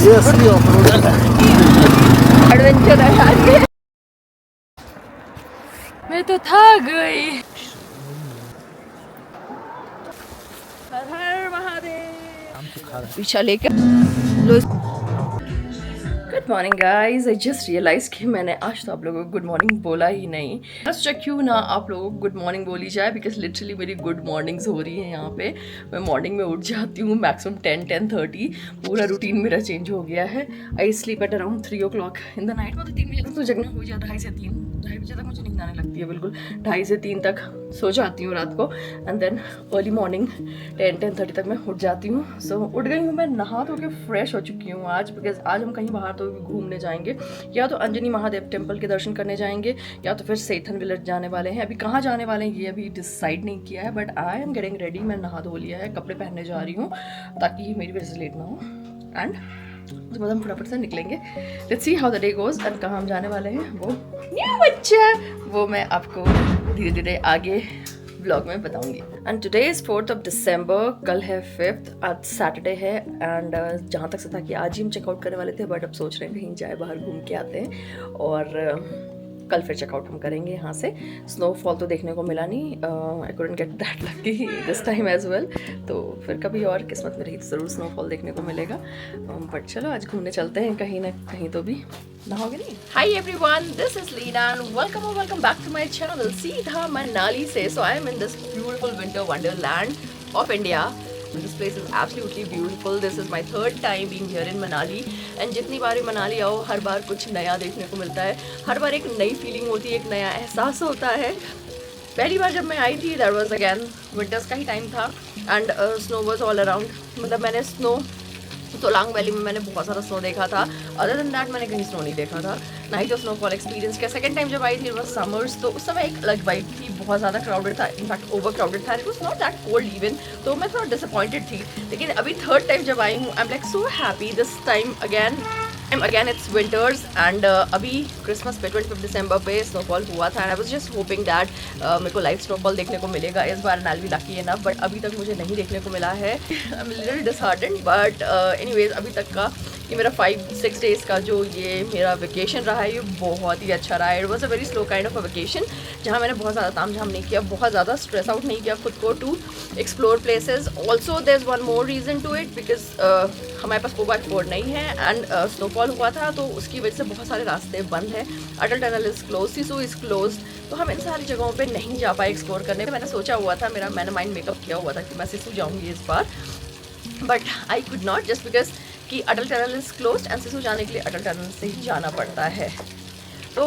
ये असली of road है। एडवेंचर है यार ये। मैं तो थक गई। हर हर महादेव। पीछा लेकर good morning guys. I just realize कि मैंने आज तो आप लोगों को गुड मॉर्निंग बोला ही नहीं। बस क्यों ना आप लोगों को गुड मॉर्निंग बोली जाए, बिकॉज लिटरली मेरी गुड मॉर्निंग्स हो रही हैं यहाँ पे। मैं मॉर्निंग में उठ जाती हूँ मैक्सिमम 10-10:30। पूरा रूटीन मेरा चेंज हो गया है। I sleep at around 3 o'clock in the night. मतलब 3 बजे तक तो जगना हो जाता है, 2:30 से 3, 2:30 बजे तक मुझे नींद आने लगती है बिल्कुल। 2:30 से 3 तक सो जाती हूँ रात को, एंड देन अर्ली मॉर्निंग 10-10:30 तक मैं उठ जाती हूँ। सो उठ गई हूँ मैं, नहा धो के फ्रेश हो चुकी हूँ आज, बिकॉज आज हम कहीं बाहर तो घूमने जाएंगे। या तो अंजनी महादेव टेम्पल के दर्शन करने जाएंगे, या तो फिर सेथन विलेज जाने वाले हैं। अभी कहाँ जाने वाले हैं ये अभी डिसाइड नहीं किया है, but I am getting ready. मैं नहा धो लिया है, कपड़े पहनने जा रही हूँ ताकि मेरी वजह से लेट ना हो। एंड उसके बाद हम फटाफट से निकलेंगे। Let's see how the day goes. And कहाँ हम जाने वाले हैं वो न्यू बच्चा, वो मैं आपको धीरे धीरे आगे ब्लॉग में बताऊंगी। And today is 4th of December, कल है 5th, आज सैटरडे है। एंड जहाँ तक से था कि आज ही हम चेकआउट करने वाले थे, बट अब सोच रहे हैं कहीं जाए बाहर घूम के आते हैं, और कल फिर चेकआउट हम करेंगे यहाँ से। स्नोफॉल तो देखने को मिला नहीं, I couldn't get that lucky this time as well. तो फिर कभी और किस्मत में रही तो ज़रूर स्नोफॉल देखने को मिलेगा। बट चलो आज घूमने चलते हैं कहीं ना कहीं तो भी। नहाओगे नहीं? Hi everyone, this is Leena and welcome back to my channel सीधा मनाली से। So I am in this beautiful winter wonderland of India. This place is absolutely beautiful. This is my third time being here in Manali. And जितनी बार भी मनाली आओ, हर बार कुछ नया देखने को मिलता है। हर बार एक नई फीलिंग होती है, एक नया एहसास होता है। पहली बार जब मैं आई थी, that was again विंटर्स का ही टाइम था, and snow was all around. मतलब मैंने स्नो सोलांग वैली में मैंने बहुत सारा स्नो देखा था। अदर देन दैट मैंने कहीं स्नो नहीं देखा था, ना ही तो स्नोफॉल एक्सपीरियंस किया। सेकंड टाइम जब आई थी, इट वाज समर्स, तो उस समय एक अलग वाइब थी। बहुत ज़्यादा क्राउडेड था, इनफैक्ट ओवर क्राउडेड था। It was not that cold even, तो मैं थोड़ा डिसअपॉइंटेड थी। लेकिन अभी थर्ड टाइम जब आई हूँ, I am like so happy this time again it's winters. And अभी क्रिसमस पे 25 दिसंबर पे स्नोफॉल हुआ था, and I was just hoping that मेरे को लाइव स्नोफॉल देखने को मिलेगा इस बार, and I will be lucky enough. But अभी तक मुझे नहीं देखने को मिला है। I am little disheartened, but anyways अभी तक का ये मेरा 5-6 डेज़ का जो ये मेरा वेकेशन रहा है, ये बहुत ही अच्छा रहा है। It was a very slow kind of a vacation, जहाँ मैंने बहुत ज़्यादा तामझाम नहीं किया, बहुत ज़्यादा स्ट्रेस आउट नहीं किया खुद को to explore places. Also there is one more reason to it, because हमारे पास 4x4 नहीं है, एंड स्नोफॉल हुआ था, तो उसकी वजह से बहुत सारे रास्ते बंद हैं। Atal tunnel is close, Sissu is close, तो हम इन सारी जगहों पे नहीं जा पाए एक्सप्लोर करने। मैंने सोचा हुआ था, मैंने माइंड मेकअप किया हुआ था कि मैं सिसु जाऊँगी इस बार, but I could not, just because कि Atal tunnel is closed, and Sissu जाने के लिए अटल टनल से ही जाना पड़ता है। तो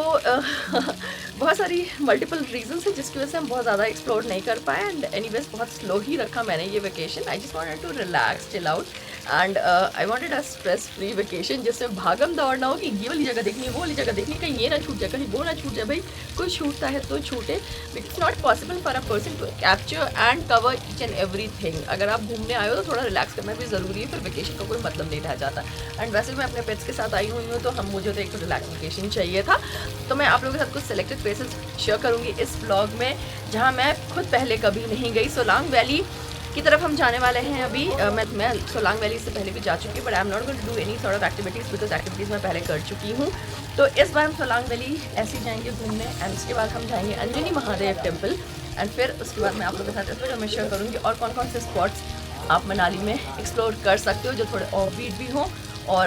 बहुत सारी मल्टीपल रीजंस हैं जिसकी वजह से हम बहुत ज़्यादा एक्सप्लोर नहीं कर पाए, एंड एनीवेज बहुत स्लो ही रखा मैंने ये vacation. I just wanted to relax, chill out, and I wanted a stress free vacation, जिसमें भागम दौड़ ना हो कि ये वाली जगह देखनी है, वो वाली जगह देखनी है, कहीं ये ना छूट जाए, कहीं वो ना छूट जाए। भाई कुछ छूटता है तो छूटे, it's not possible for a person to capture and cover each and everything. अगर आप घूमने आए हो तो थोड़ा रिलैक्स करना भी ज़रूरी है, फिर वेकेशन का कोई मतलब नहीं रह जाता। एंड वैसे मैं अपने पेट्स के साथ आई हुई हूँ, तो मुझे तो एक तो रिलैक्स वेकेशन चाहिए था। तो मैं आप लोगों के साथ कुछ सिलेक्टेड प्लेसेस शेयर करूँगी इस ब्लॉग में, जहाँ मैं खुद पहले कभी नहीं गई। सोलांग वैली की तरफ हम जाने वाले हैं अभी। मैं सोलांग वैली से पहले भी जा चुकी हूँ, but I am not going to do any sort of activities, because activities मैं पहले कर चुकी हूँ। तो इस बार हम सोलांग वैली ऐसे ही जाएंगे घूमने, एंड उसके बाद हम जाएंगे अंजनी महादेव टेम्पल, एंड फिर उसके बाद मैं आप लोगों के साथ इस वीडियो में शेयर करूँगी और कौन कौन से स्पॉट्स आप मनाली में एक्सप्लोर कर सकते हो, जो थोड़े ऑफ बीट भी हों और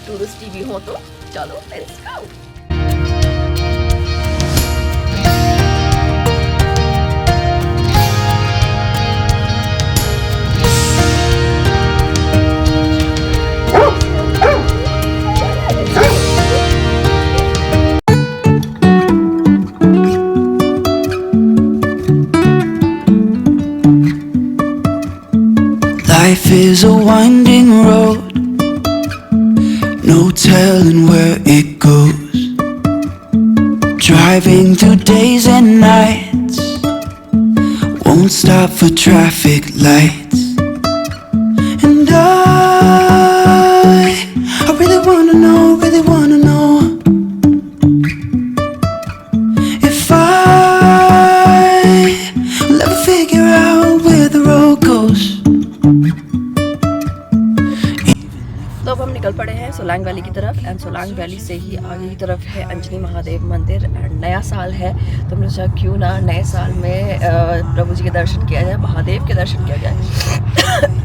टूरिस्टी भी हों। तो चलो let's go. Life is a winding road, no telling where it goes. Driving through days and nights, won't stop for traffic lights. And I really wanna know if will ever figure out where the road goes. तो अब हम निकल पड़े हैं Solang valley की तरफ, and Solang valley से ही आगे की तरफ है अंजनी महादेव मंदिर। एंड नया साल है तो हमने सोचा क्यों ना नए साल में प्रभु जी के दर्शन किया जाए, महादेव के दर्शन किया जाए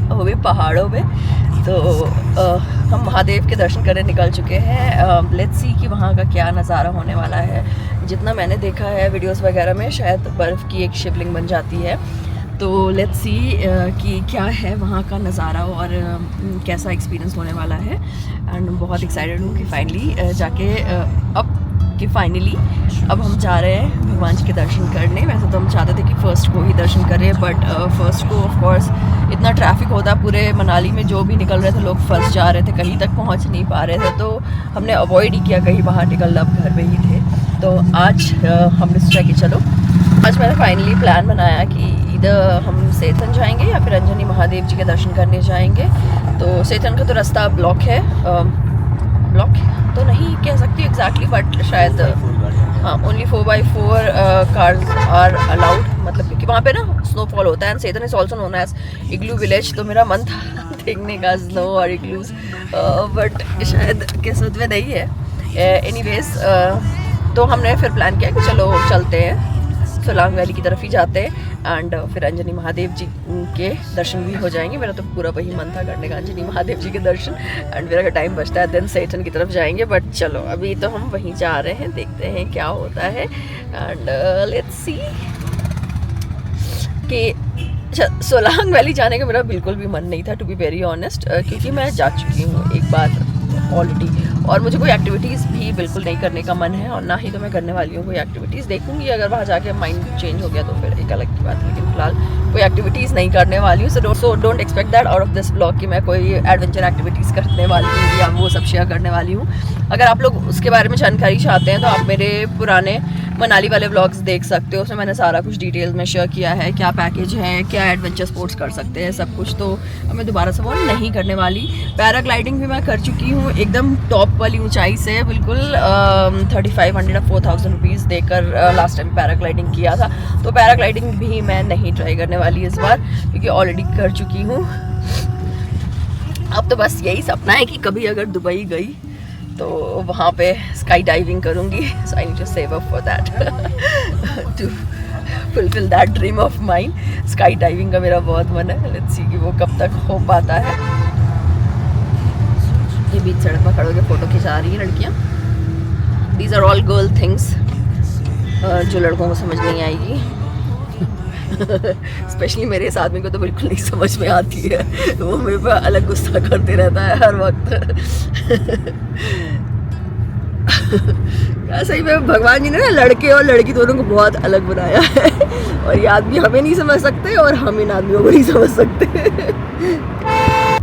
वो भी पहाड़ों में। तो हम महादेव के दर्शन करने निकल चुके हैं। लेट्स सी कि वहाँ का क्या नज़ारा होने वाला है। जितना मैंने देखा है वीडियोस वगैरह में, शायद बर्फ़ की एक शिवलिंग बन जाती है। तो लेट्स सी कि क्या है वहाँ का नज़ारा और कैसा एक्सपीरियंस होने वाला है। एंड बहुत एक्साइटेड हूँ कि फाइनली अब हम जा रहे हैं भगवान जी के दर्शन करने। वैसे तो हम चाहते थे कि फ़र्स्ट को ही दर्शन करें, बट फर्स्ट को ऑफ कोर्स इतना ट्रैफिक होता पूरे मनाली में, जो भी निकल रहे थे लोग फर्स्ट जा रहे थे, कहीं तक पहुंच नहीं पा रहे थे। तो हमने अवॉइड ही किया कहीं बाहर निकलना, अब घर पे ही थे। तो आज हमने सोचा कि चलो, आज मैंने फाइनली प्लान बनाया कि इधर हम सेथन जाएंगे या फिर अंजनी महादेव जी के दर्शन करने जाएंगे। तो सेथन का तो रास्ता ब्लॉक है, ब्लॉक तो नहीं कह सकती एग्जैक्टली, बट शायद हाँ only 4x4 cars are allowed, मतलब क्योंकि वहाँ पे ना स्नोफॉल होता है। And Sethan is also known as igloo village. तो मेरा मन था देखने का स्नो और इग्लूज, बट शायद किस्मत में नहीं है। एनीवेज तो हमने फिर प्लान किया कि चलो चलते हैं सोलांग वैली की तरफ ही जाते हैं, एंड फिर अंजनी महादेव जी के दर्शन भी हो जाएंगे। मेरा तो पूरा वही मन था करने का, अंजनी महादेव जी के दर्शन। एंड मेरा अगर टाइम बचता है देन सेठन की तरफ जाएंगे, बट चलो अभी तो हम वहीं जा रहे हैं, देखते हैं क्या होता है। एंड लेट्स सी कि सोलांग वैली जाने का मेरा बिल्कुल भी मन नहीं था, टू बी वेरी ऑनेस्ट, क्योंकि मैं जा चुकी हूँ एक बार ऑलरेडी, और मुझे कोई एक्टिविटीज़ भी बिल्कुल नहीं करने का मन है, और ना ही तो मैं करने वाली हूँ कोई एक्टिविटीज़। देखूंगी अगर वहाँ जाके माइंड चेंज हो गया तो फिर एक अलग की बात है, लेकिन फिलहाल कोई एक्टिविटीज़ नहीं करने वाली हूँ। So don't expect that out of this blog कि मैं कोई एडवेंचर एक्टिविटीज़ करने वाली हूँ या वो सब शेयर करने वाली हूँ। अगर आप लोग उसके बारे में जानकारी चाहते हैं तो आप मेरे पुराने मनाली वाले व्लॉग्स देख सकते हो, उसमें मैंने सारा कुछ डिटेल में शेयर किया है, क्या पैकेज है, क्या एडवेंचर स्पोर्ट्स कर सकते हैं, सब कुछ। तो अब मैं दोबारा से वो नहीं करने वाली। पैराग्लाइडिंग भी मैं कर चुकी हूँ एकदम टॉप वाली ऊंचाई से, बिल्कुल 3500 या 4000 रुपीज़ देकर लास्ट टाइम पैराग्लाइडिंग किया था। तो पैराग्लाइडिंग भी मैं नहीं ट्राई करने वाली इस बार, क्योंकि ऑलरेडी कर चुकी हूँ। अब तो बस यही सपना है कि कभी अगर दुबई गई तो वहाँ पे स्काई डाइविंग करूँगी। So I need to save up for that to fulfil that dream of mine. Sky diving का मेरा बहुत मन है, लेट्स सी कि वो कब तक हो पाता है। ये बीच सड़क पर खड़े होकर फ़ोटो खिंचा रही है लड़कियाँ। These are all girl things जो लड़कों को समझ नहीं आएगी। स्पेशली मेरे इस आदमी को तो बिल्कुल नहीं समझ में आती है, वो मेरे पर अलग गुस्सा करते रहता है हर वक्त। सही में भगवान जी ने ना लड़के और लड़की दोनों को बहुत अलग बनाया है, और ये आदमी हमें नहीं समझ सकते और हम इन आदमियों को नहीं समझ सकते।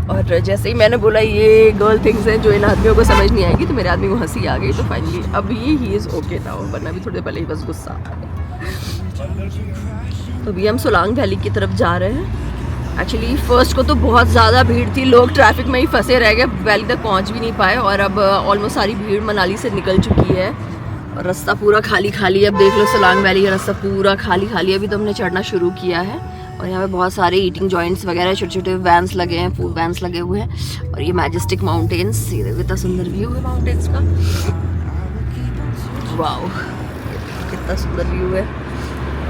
और जैसे ही मैंने बोला ये गर्ल थिंग्स हैं जो इन आदमियों को समझ नहीं आएगी, तो मेरे आदमी को हंसी आ गई। तो फाइनली अब ही इज़ ओके था, वरना भी थोड़े पहले ही बस गुस्सा आ गया। तो अभी हम सोलांग वैली की तरफ जा रहे हैं। एक्चुअली फर्स्ट को तो बहुत ज़्यादा भीड़ थी, लोग ट्रैफिक में ही फंसे रह गए, वैली तक पहुंच भी नहीं पाए। और अब ऑलमोस्ट सारी भीड़ मनाली से निकल चुकी है और रास्ता पूरा खाली खाली। अब देख लो सोलांग वैली का रास्ता पूरा खाली खाली। अभी तो हमने चढ़ना शुरू किया है, और यहाँ पे बहुत सारे ईटिंग जॉइंट्स वगैरह, छोटे छोटे वैन्स लगे हैं, फूड वैन्स लगे हुए हैं। और ये मैजेस्टिक माउंटेन्स, ये कितना सुंदर व्यू है माउंटेन्स का। वाओ, कितना सुंदर व्यू है।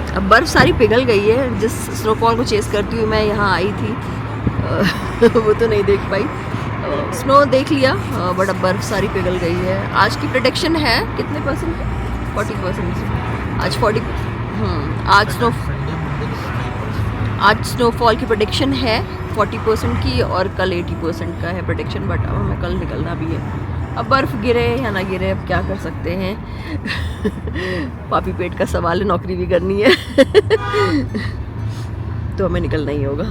अब बर्फ़ सारी पिघल गई है, जिस स्नोफॉल को चेस करती हुई मैं यहाँ आई थी वो तो नहीं देख पाई। स्नो देख लिया, बट अब बर्फ़ सारी पिघल गई है। आज की प्रेडिक्शन है कितने %? 40%। आज 40 आज स्नोफॉल की प्रेडिक्शन है 40% की, और कल 80% का है प्रेडिक्शन। बट अब हमें कल निकलना भी है। अब बर्फ़ गिरे या ना गिरे, अब क्या कर सकते हैं। पापी पेट का सवाल है, नौकरी भी करनी है तो हमें निकलना ही होगा।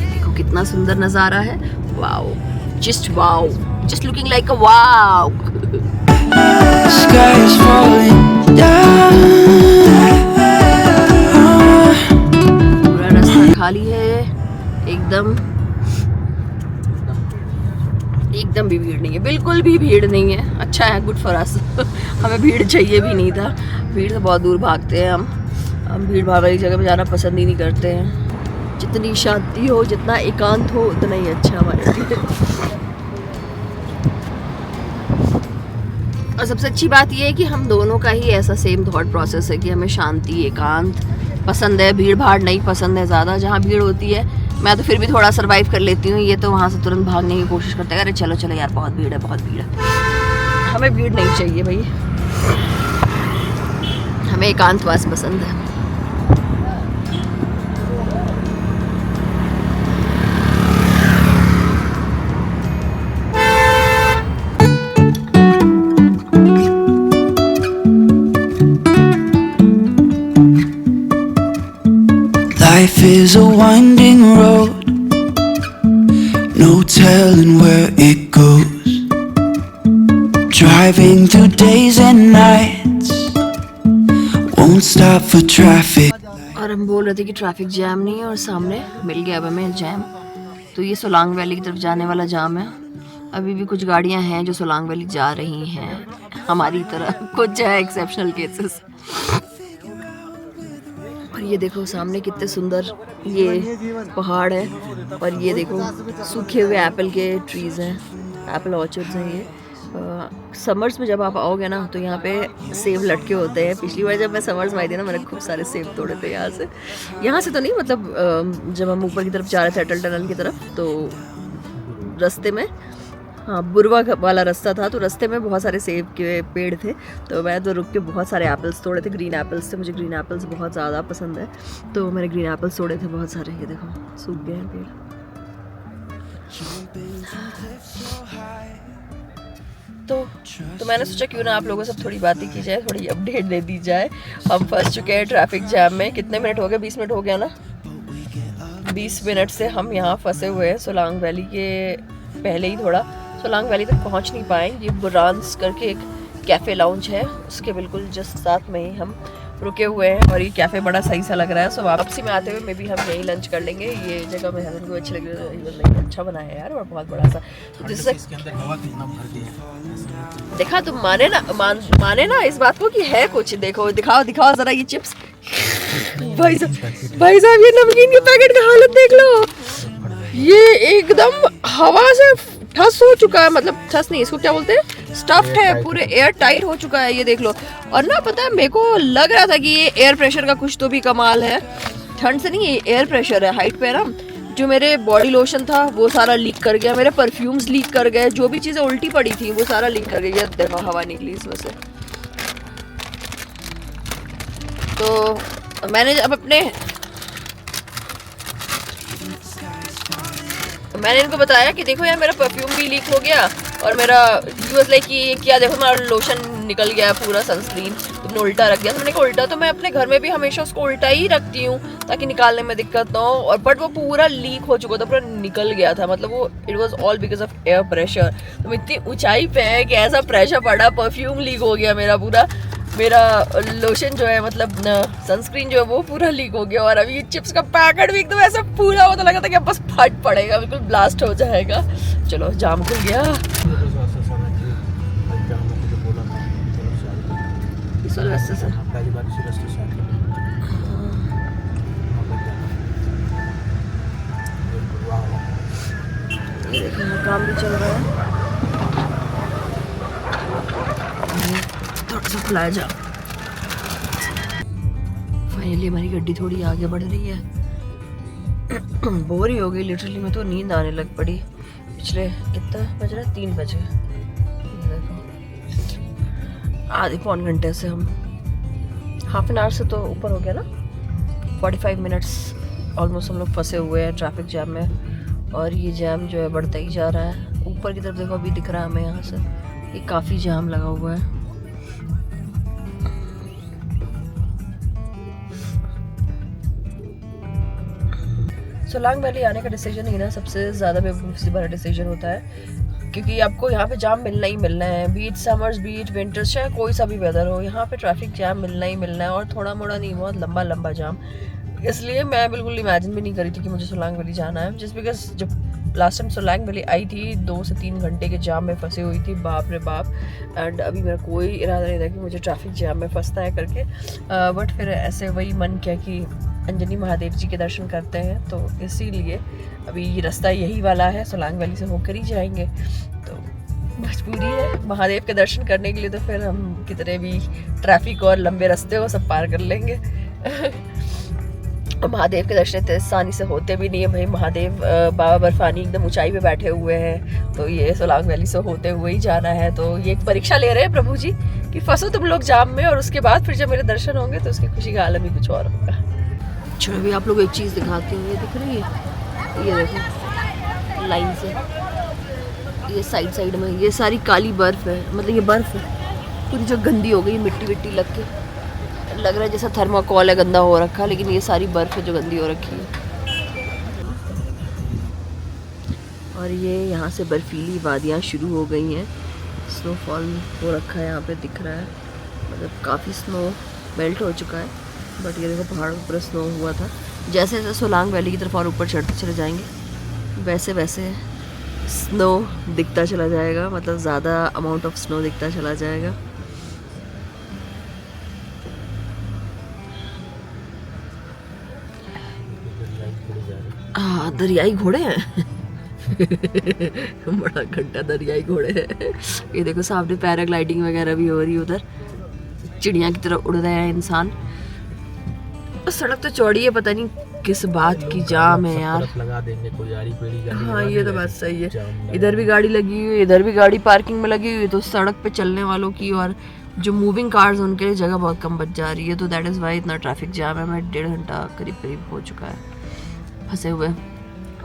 देखो कितना सुंदर नज़ारा है। Wow, just wow, just looking like a wow. पूरा रास्ता खाली है, एकदम भी भीड़ नहीं है, बिल्कुल भी भीड़ नहीं है। अच्छा है, गुड फॉर अस। हमें भीड़ चाहिए भी नहीं था, भीड़ से बहुत दूर भागते हैं हम भीड़ भाड़ वाली जगह पे जाना पसंद ही नहीं करते हैं। जितनी शांति हो, जितना एकांत हो, उतना ही अच्छा हमारे लिए। और सबसे अच्छी बात ये है कि हम दोनों का ही ऐसा सेम थॉट प्रोसेस है कि हमें शांति, एकांत पसंद है, भीड़ भाड़ नहीं पसंद है ज़्यादा। जहाँ भीड़ होती है मैं तो फिर भी थोड़ा सर्वाइव कर लेती हूँ, ये तो वहाँ से तुरंत भागने की कोशिश करते हैं, अरे चलो चलो यार बहुत भीड़ है, बहुत भीड़ है। हमें भीड़ नहीं चाहिए भाई, हमें एकांतवास पसंद है। Life is a winding road, no telling where it goes. Driving through days and nights, won't stop for traffic. और हम बोल रहे थे कि ट्रैफिक जैम नहीं है और सामने मिल गया अब हमें जैम। तो ये सोलांग वैली की तरफ जाने वाला जाम है। अभी भी कुछ गाड़ियां हैं जो सोलांग वैली जा रही हैं हमारी तरह, कुछ है एक्सेप्शनल केसेस। और ये देखो सामने कितने सुंदर ये पहाड़ है, और ये देखो सूखे हुए एप्पल के ट्रीज हैं, एप्पल ऑर्चर्ड्स हैं ये। समर्स में जब आप आओगे ना तो यहाँ पे सेब लटके होते हैं। पिछली बार जब मैं समर्स में आई थी ना, मैंने खूब सारे सेब तोड़े थे यहाँ से तो नहीं, मतलब जब हम ऊपर की तरफ जा रहे थे अटल टनल की तरफ, तो रास्ते में, हाँ बुरवा वाला रास्ता था, तो रास्ते में बहुत सारे सेब के पेड़ थे, तो मैं तो रुक के बहुत सारे एप्पल्स तोड़े थे। ग्रीन एप्पल्स थे, मुझे ग्रीन एप्पल्स बहुत ज़्यादा पसंद है, तो मैंने ग्रीन एप्पल्स तोड़े थे बहुत सारे। ये देखो सूख गए हैं पेड़। तो मैंने सोचा क्यों ना आप लोगों से थोड़ी बातें की जाए, थोड़ी अपडेट दे दी जाए। हम फंस चुके हैं ट्रैफिक जैम में। कितने मिनट हो गए? 20 मिनट हो गया ना। 20 मिनट से हम यहाँ फंसे हुए हैं सोलांग वैली के पहले ही थोड़ा सोलांग वैली तक पहुँच नहीं पाए। ये बुरांस करके एक कैफ़े लाउंज है, उसके बिल्कुल जस्ट साथ में ही हम रुके हुए हैं, और ये कैफ़े बड़ा सही सा लग रहा है। सो वापसी में आते हुए मे भी हम यहीं लंच कर लेंगे। ये जगह मेरे हस्बैंड को अच्छी लगी, अच्छा बना है यार, और बहुत बड़ा सा। तो जिससे देखा तुम माने ना इस बात को कि है कुछ। देखो दिखाओ ज़रा ये चिप्स। भाई साहब ये नमकीन के पैकेट का हालत देख लो, ये एकदम हवा से ठस हो चुका है, मतलब ठस नहीं, इसको क्या बोलते हैं, स्टफ्ड है, पूरे एयर टाइट हो चुका है। ये देख लो। और ना पता है मेरे को लग रहा था कि ये एयर प्रेशर का कुछ तो भी कमाल है, ठंड से नहीं, ये एयर प्रेशर है। हाइट पे ना जो मेरे बॉडी लोशन था वो सारा लीक कर गया, मेरे परफ्यूम्स लीक कर गए, जो भी चीज़ें उल्टी पड़ी थी वो सारा लीक कर गई। देखो हवा निकली इसमें से। तो मैंने इनको बताया कि देखो यार मेरा परफ्यूम भी लीक हो गया, और मेरा यूज लाइक कि क्या देखो हमारा लोशन निकल गया पूरा, सनस्क्रीन तुमने उल्टा रख दिया। तो मैंने कहा उल्टा तो मैं अपने घर में भी हमेशा उसको उल्टा ही रखती हूँ ताकि निकालने में दिक्कत ना हो, और बट वो पूरा लीक हो चुका था, पूरा निकल गया था, मतलब वो it was all because of air pressure. तो इतनी ऊंचाई पे है कि ऐसा प्रेशर पड़ा, परफ्यूम लीक हो गया मेरा पूरा, मेरा लोशन जो है मतलब सनस्क्रीन जो है वो पूरा लीक हो गया, और अभी ये चिप्स का पैकेट भी एकदम ऐसा पूरा होता लगा था कि अब बस फट पड़ेगा, बिल्कुल ब्लास्ट हो जाएगा। चलो जाम खुल गया। इस रास्ते से ये देखो काम भी चल रहा है, थोड़ा सा खुलाया जा। फाइनली हमारी गड्डी थोड़ी आगे बढ़ रही है। बोर ही हो गई लिटरली, मैं तो नींद आने लग पड़ी। पिछले कितना बज रहा है, 3 बजे, देखो आधे पौन घंटे से हम हाफ एन आवर से तो ऊपर हो गया ना, 45 मिनट्स ऑलमोस्ट हम लोग फंसे हुए हैं ट्रैफिक जैम में। और ये जैम जो है बढ़ता ही जा रहा है। ऊपर की तरफ देखो अभी दिख रहा है हमें यहाँ से, ये काफ़ी जाम लगा हुआ है। सोलांग वैली आने का डिसीजन ही ना सबसे ज़्यादा बेवकूफ़ी भरा डिसीजन होता है, क्योंकि आपको यहाँ पे जाम मिलना ही मिलना है, बीट समर्स बीट विंटर्स, चाहे कोई सा भी वेदर हो, यहाँ पे ट्रैफिक जाम मिलना ही मिलना है, और थोड़ा मोड़ा नहीं, बहुत लंबा लंबा जाम। इसलिए मैं बिल्कुल इमेजिन भी नहीं करी थी कि मुझे सोलांग वैली जाना है, जस्ट बिकॉज जब लास्ट टाइम सोलांग वैली आई थी 2 से 3 घंटे के जाम में फंसी हुई थी, बाप रे बाप। एंड अभी मेरा कोई इरादा नहीं था कि मुझे ट्रैफिक जाम में फंसता है करके, बट फिर ऐसे वही मन किया कि अंजनी महादेव जी के दर्शन करते हैं, तो इसीलिए अभी रास्ता यही वाला है, सोलांग वैली से होकर ही जाएंगे। तो मजबूरी है महादेव के दर्शन करने के लिए, तो फिर हम कितने भी ट्रैफिक और लंबे रास्ते हो सब पार कर लेंगे। और महादेव के दर्शन इतने आसानी से होते भी नहीं है भाई। महादेव बाबा बर्फानी एकदम ऊंचाई पे बैठे हुए हैं, तो ये सोलांग वैली से होते हुए ही जाना है। तो ये एक परीक्षा ले रहे हैं प्रभु जी कि फंसो तुम लोग जाम में, और उसके बाद फिर जब मेरे दर्शन होंगे तो उसकी खुशी का आलम ही कुछ और होगा। चलो अभी आप लोग एक चीज़ दिखाती हूँ, ये दिख रही है, ये देखो लाइन से, ये साइड में ये सारी काली बर्फ है, मतलब ये बर्फ है पूरी जो गंदी हो गई, मिट्टी विट्टी लग के लग रहा है जैसा थर्माकोल है गंदा हो रखा, लेकिन ये सारी बर्फ है जो गंदी हो रखी है। और ये यहाँ से बर्फीली वादियाँ शुरू हो गई हैं, स्नोफॉल हो रखा है यहाँ पे दिख रहा है, मतलब काफ़ी स्नो मेल्ट हो चुका है। बट ये देखो पहाड़ पर स्नो हुआ था, जैसे जैसे सोलांग वैली की तरफ और ऊपर चढ़ते चले जाएंगे वैसे वैसे स्नो दिखता चला जाएगा, मतलब ज़्यादा अमाउंट ऑफ स्नो दिखता चला जाएगा। हाँ दरियाई घोड़े हैं बड़ा घंटा दरियाई घोड़े हैं। ये देखो सामने पैराग्लाइडिंग वगैरह भी हो रही है, उधर चिड़िया की तरह उड़ रहे हैं इंसान। सड़क तो चौड़ी है, पता नहीं किस बात की जाम है यार। लगा देंगे कोई आरी पेड़ी गाड़ी। हाँ ये तो बात सही है, इधर भी गाड़ी लगी हुई है, इधर भी गाड़ी पार्किंग में लगी हुई है, तो सड़क पे चलने वालों की और जो मूविंग कार्स उनके लिए जगह बहुत कम बच जा रही है। तो दैट इज़ वाई इतना ट्रैफिक जाम है। मैं 1.5 घंटा करीब हो चुका है फंसे हुए,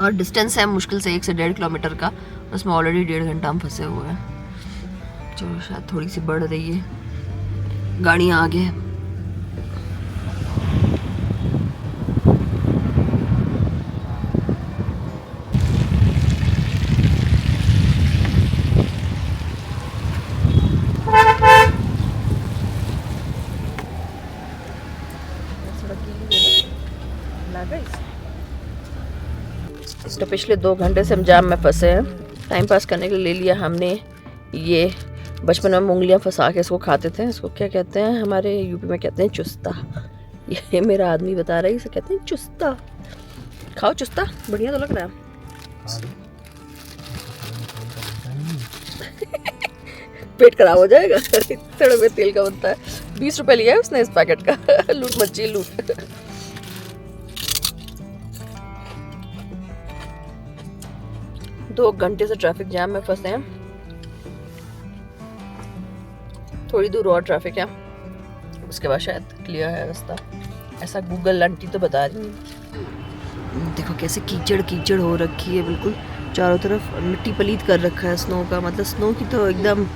और डिस्टेंस है मुश्किल से 1 से 1.5 किलोमीटर का, उसमें ऑलरेडी 1.5 घंटा हम फंसे हुए हैं। चलो शायद थोड़ी सी बढ़ रही है गाड़ियाँ आगे। तो पिछले 2 घंटे से हम जाम में फंसे हैं। टाइम पास करने के लिए ले लिया हमने ये, बचपन में मूंगलियाँ फंसा के इसको खाते थे, इसको क्या कहते हैं हमारे यूपी में कहते हैं चुस्ता। ये मेरा आदमी बता रहा है, इसे कहते हैं चुस्ता। खाओ चुस्ता, बढ़िया तो लग रहा है। पेट खराब हो जाएगा थोड़े में तेल का बनता है। 20 रुपए लिया है उसने इस पैकेट का लूट मची लूट। 2 घंटे से ट्रैफिक जाम में फंसे हैं। थोड़ी दूर और ट्रैफिक है, उसके बाद शायद क्लियर है रास्ता, ऐसा गूगल आंटी तो बता रही है। देखो कैसे कीचड़ कीचड़ हो रखी है, बिल्कुल चारों तरफ मिट्टी पलीत कर रखा है स्नो का, मतलब स्नो की तो एकदम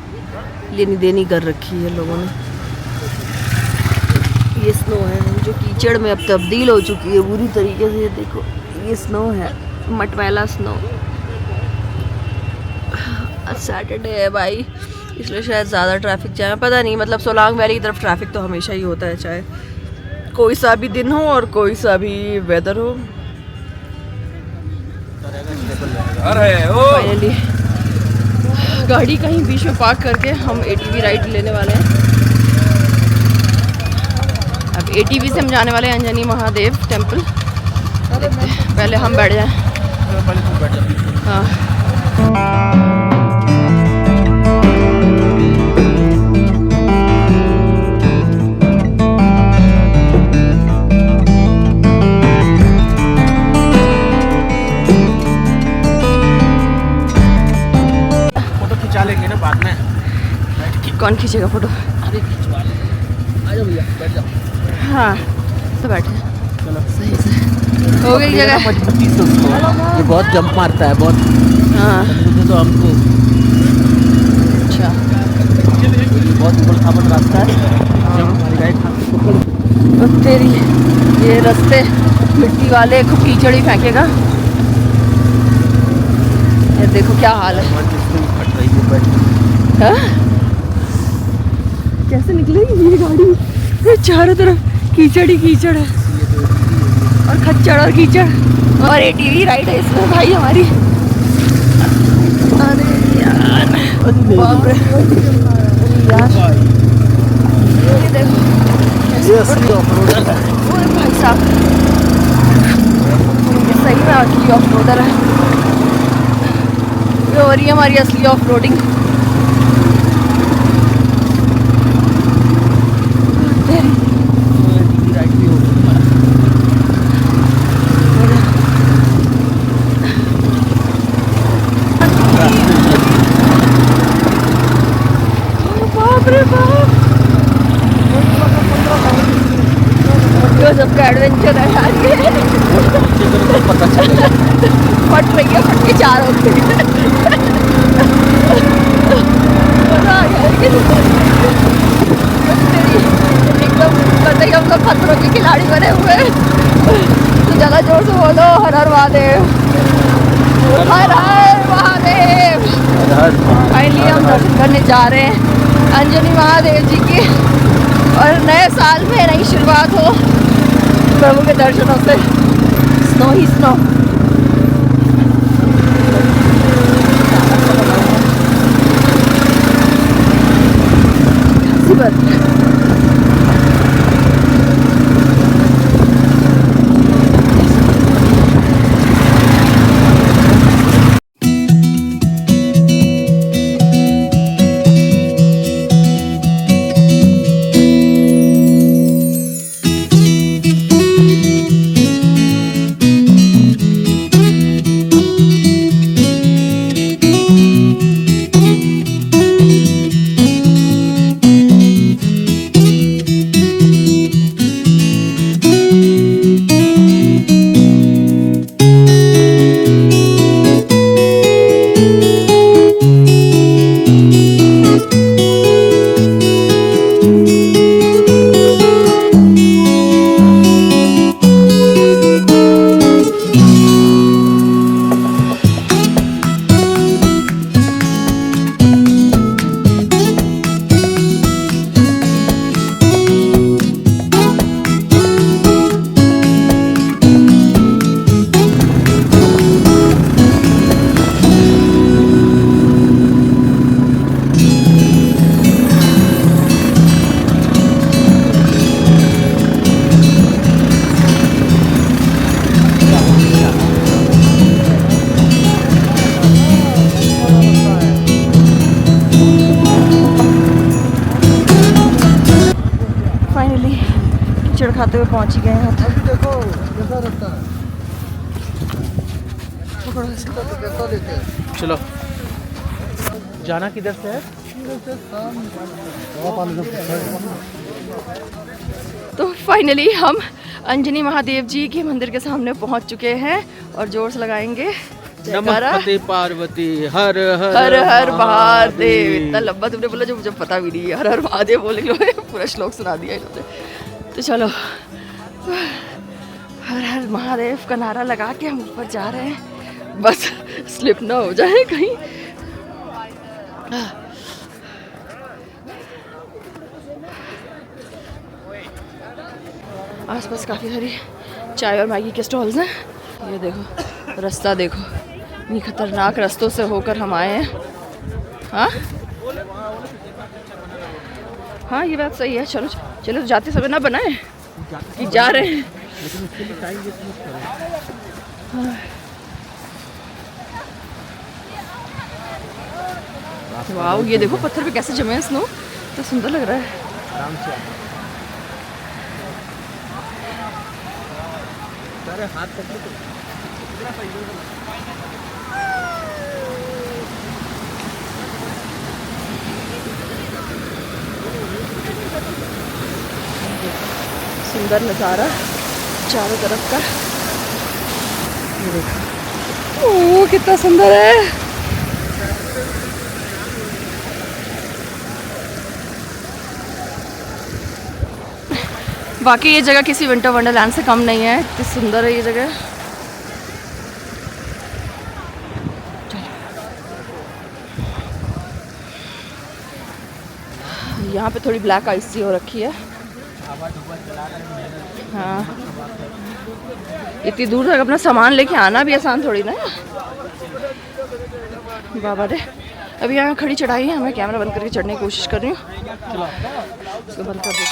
लेनी देनी कर रखी है लोगों ने। ये स्नो है जो कीचड़ में अब तब्दील हो चुकी है बुरी तरीके से। देखो ये स्नो है, मटमैला स्नो। सैटरडे है भाई, इसलिए शायद ज़्यादा ट्रैफिक जाए, पता नहीं। मतलब सोलांग वैली की तरफ ट्रैफिक तो हमेशा ही होता है, चाहे कोई सा भी दिन हो और कोई सा भी वेदर हो। फाइनली गाड़ी कहीं बीच में पार्क करके हम ATV राइड लेने वाले हैं। अब ATV से हम जाने वाले हैं अंजनी महादेव टेम्पल। पहले हम बैठ जाएं। हाँ लेंगे ना बाद में। कौन खींचेगा फोटो? अरे खिंचवा ले, आ जाओ भैया बैठ जाओ। हाँ तो बैठे, चलो सही से हो गई जगह। ये बहुत जंप मारता है बहुत। हाँ तो हमको अच्छा बहुत उबड़ खाबड़ रास्ता है। तो तेरी ये रास्ते मिट्टी वाले खूब कीचड़ ही फेंकेगा। ये देखो क्या हाल है। हाँ? कैसे निकलेगी ये गाड़ी? ये चारों तरफ कीचड़ ही कीचड़ है, और खच्चड़ और कीचड़। और ATV राइड है इसमें भाई हमारी। अरे यार बाप रे यार, ये देखो ये असली ऑफ रोड है। भाई साहब, सही में असली ऑफ रोडर है। ये हो रही है हमारी असली ऑफ रोडिंग। सबका एडवेंचर है यार ये। पता चलेगा फट रही है, फट के चार होते हैं। एकदम पता ही, हम लोग पत्थरों के खिलाड़ी बने हुए हैं। तो ज़्यादा जोर से बोलो, हर हर महादेव, हर हर महादेव। फाइनली हम दर्शन करने जा रहे हैं अंजनी महादेव जी की, और नए साल में नई शुरुआत हो प्रभु के दर्शनों से। स्नो ही स्नो। कीचड़ खाते हुए पहुंच ही गए हैं। अभी देखो कैसा रास्ता है, कैसा लेते हैं। चलो, जाना किधर से है? तो फाइनली हम अंजनी महादेव जी के मंदिर के सामने पहुंच चुके हैं और जोर से लगाएंगे जयकारा। नमस्ते पार्वती, हर हर हर हर महादेव। इतना लंबा तुमने बोला जो मुझे पता भी नहीं है। हर हर महादेव बोले इन्होंने, पूरा श्लोक सुना दिया इन्होंने। तो चलो, हर हर महादेव का नारा लगा के हम ऊपर जा रहे हैं, बस स्लिप ना हो जाए कहीं। आसपास काफ़ी सारी चाय और मैगी के स्टॉल्स हैं। ये देखो रास्ता, देखो इतनी खतरनाक रास्तों से होकर हम आए हैं। हाँ हाँ, ये बात सही है। चलो चलो, जाते समय ना बनाए कि जा रहे हैं। वाह, ये देखो पत्थर पे कैसे जमे हैं स्नो, तो सुंदर लग रहा है। हाथ पकड़ो तो सुंदर नज़ारा चारों तरफ का। ये देखो, ओह कितना सुंदर है। बाकी ये जगह किसी विंटर वंडरलैंड से कम नहीं है, इतनी सुंदर है ये जगह। यहाँ पे थोड़ी ब्लैक आइस सी हो रखी है। हाँ, इतनी दूर तक अपना सामान लेके आना भी आसान थोड़ी ना। बाबा रे, अभी यहाँ खड़ी चढ़ाई है, मैं कैमरा बंद करके चढ़ने की कोशिश कर रही हूँ। इसको बंद कर दो।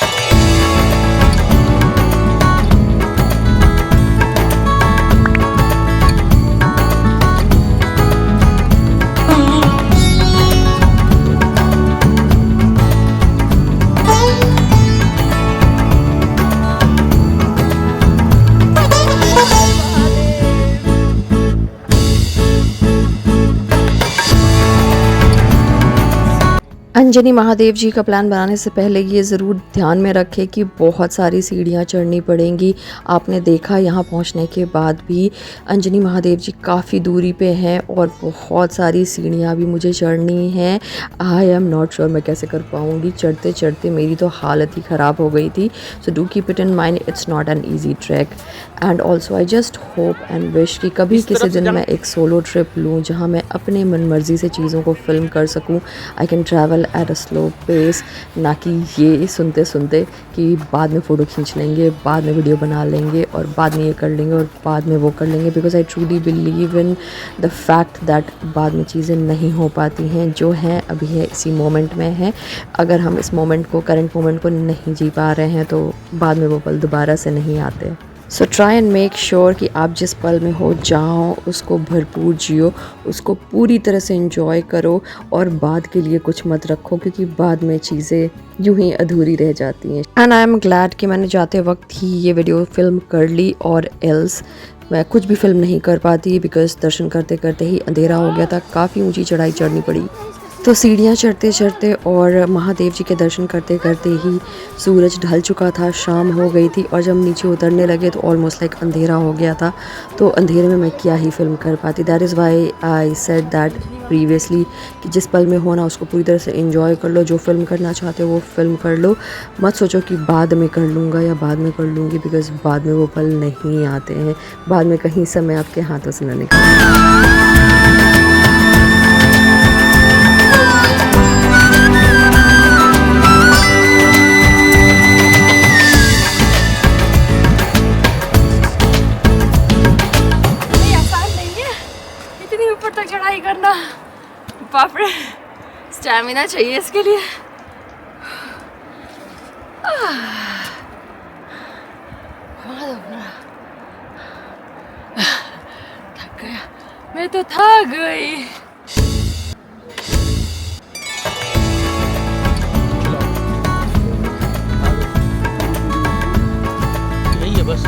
अंजनी महादेव जी का प्लान बनाने से पहले ये ज़रूर ध्यान में रखें कि बहुत सारी सीढ़ियाँ चढ़नी पड़ेंगी। आपने देखा यहाँ पहुँचने के बाद भी अंजनी महादेव जी काफ़ी दूरी पे हैं और बहुत सारी सीढ़ियाँ भी मुझे चढ़नी हैं। आई एम नॉट श्योर मैं कैसे कर पाऊँगी। चढ़ते चढ़ते मेरी तो हालत ही ख़राब हो गई थी। So do keep it in mind, it's not an easy track. And also I just hope and wish कि कभी किसी दिन मैं एक सोलो ट्रिप लूँ जहाँ मैं अपने मन मर्ज़ी से चीज़ों को फिल्म कर सकूँ। I can travel at a slow pace, ना कि ये सुनते सुनते कि बाद में फ़ोटो खींच लेंगे, बाद में वीडियो बना लेंगे और बाद में ये कर लेंगे और बाद में वो कर लेंगे। Because I truly believe in the fact that बाद में चीज़ें नहीं हो पाती हैं। जो हैं अभी है, इसी मोमेंट में है। अगर हम इस मोमेंट को, करंट मोमेंट को नहीं जी पा रहे हैं तो बाद में वो पल दोबारा से नहीं आते। So try and make sure कि आप जिस पल में हो, जहाँ उसको भरपूर जियो, उसको पूरी तरह से इंजॉय करो और बाद के लिए कुछ मत रखो, क्योंकि बाद में चीज़ें यूं ही अधूरी रह जाती हैं। एंड आई एम ग्लैड कि मैंने जाते वक्त ही ये वीडियो फिल्म कर ली, और एल्स मैं कुछ भी फिल्म नहीं कर पाती बिकॉज दर्शन करते करते ही अंधेरा हो गया था। काफ़ी ऊंची चढ़ाई चढ़नी पड़ी, तो सीढ़ियाँ चढ़ते चढ़ते और महादेव जी के दर्शन करते करते ही सूरज ढल चुका था, शाम हो गई थी। और जब नीचे उतरने लगे तो ऑलमोस्ट लाइक अंधेरा हो गया था। तो अंधेरे में मैं क्या ही फिल्म कर पाती। That is why I said that previously कि जिस पल में होना उसको पूरी तरह से एंजॉय कर लो। जो फिल्म करना चाहते हो वो फिल्म कर लो। मत सोचो कि बाद में कर लूँगा या बाद में कर लूँगी, बिकॉज़ बाद में वो पल नहीं आते हैं। बाद में कहीं समय आपके हाथों से न निकले। ऊपर तक चढ़ाई करना, बाप रे, स्टैमिना चाहिए इसके लिए। थक गया, मैं तो थक गई। यही है बस।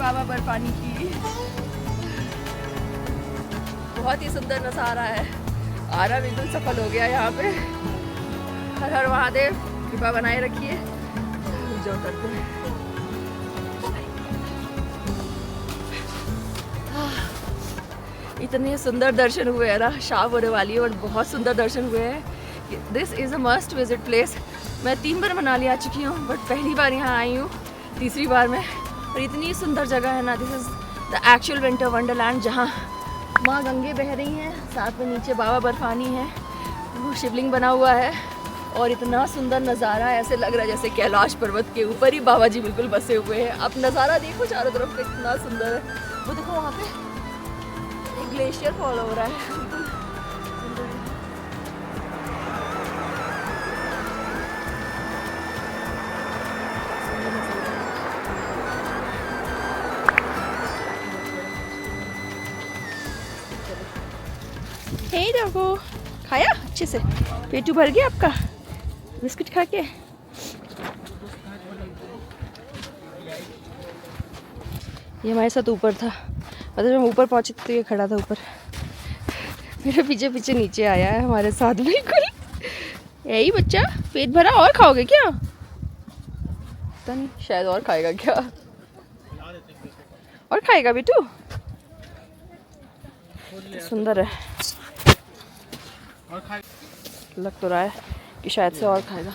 बाबा बर्फानी की बहुत ही सुंदर नज़ारा है। आना बिल्कुल सफल हो गया यहाँ पे। हर हर महादेव, कृपा बनाए रखिए। जो करते हैं इतने सुंदर दर्शन हुए हैं ना, शाम होने वाली है और बहुत सुंदर दर्शन हुए हैं। This is a must visit place. मैं 3 बार मनाली आ चुकी हूँ, बट पहली बार यहाँ आई हूँ, तीसरी बार में। और इतनी सुंदर जगह है ना, this is the actual winter Wonderland, जहाँ माँ गंगे बह रही हैं, साथ में नीचे बाबा बर्फानी है, वो शिवलिंग बना हुआ है और इतना सुंदर नज़ारा है। ऐसे लग रहा है जैसे कैलाश पर्वत के ऊपर ही बाबा जी बिल्कुल बसे हुए हैं। अब नज़ारा देखो चारों तरफ का, इतना सुंदर है। वो देखो वहाँ पे एक ग्लेशियर फॉल हो रहा है। हे देखो, खाया अच्छे से, पेटू भर गया आपका बिस्किट खा के। ये हमारे साथ ऊपर था, मतलब जब हम ऊपर पहुंचे तो ये खड़ा था ऊपर, मेरे पीछे पीछे नीचे आया है हमारे साथ बिल्कुल। यही बच्चा, पेट भरा और खाओगे क्या? पता नहीं, शायद और खाएगा क्या, और खाएगा बेटू। सुंदर है, लग तो रहा है कि शायद से और खाएगा।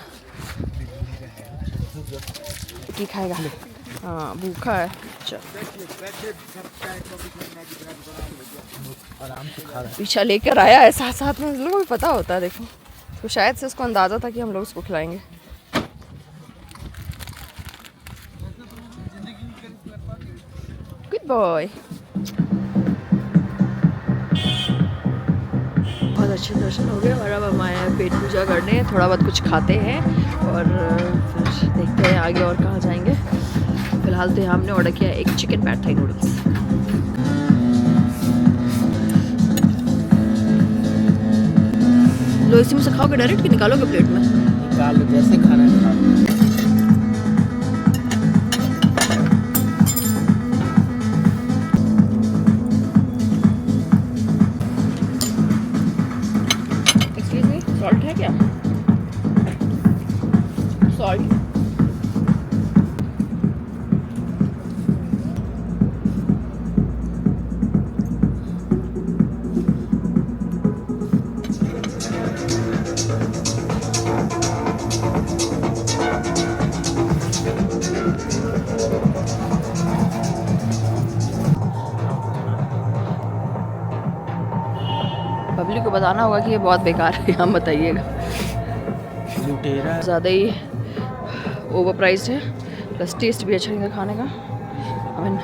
की खाएगा? हाँ भूखा है। चल आराम से खा रहा पीछा लेकर आया है, साथ साथ में लोगों को भी पता होता है। देखो तो शायद से उसको अंदाज़ा था कि हम लोग उसको खिलाएंगे। Good boy. बहुत अच्छे दर्शन हो गए और अब हम आए हैं पेट पूजा करने। थोड़ा बहुत कुछ खाते हैं और फिर देखते हैं आगे और कहाँ जाएंगे। फिलहाल तो हमने ऑर्डर किया एक चिकन पैड थाई नूडल्स। लो इसी में से खाओगे डायरेक्ट कि निकालोगे प्लेट में? निकाल लो, जैसे खाना है खा लो। एक्सक्यूज मी, सॉल्ट है क्या? सॉल्ट पब्लिक को बताना होगा कि ये बहुत बेकार है, हम बताइएगा। लुटेरा ज़्यादा ही ओवर प्राइस्ड है, प्लस टेस्ट भी अच्छा नहीं था खाने का। आई मीन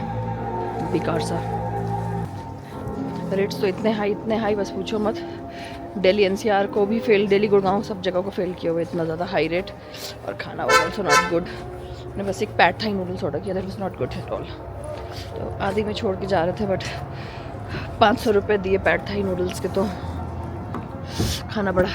बेकार सा। रेट्स तो इतने हाई बस पूछो मत। दिल्ली एनसीआर को भी फेल, दिल्ली गुड़गांव सब जगह को फेल किया हुआ है, इतना ज़्यादा हाई रेट। और खाना वाज ऑल्सो नॉट गुड। मैंने बस एक पैड थाई नूडल्स ऑर्डर किया, that was not good at all. तो आधी में छोड़ के जा रहे थे, बट 500 रुपये दिए पैड थाई नूडल्स के तो खाना पड़ा।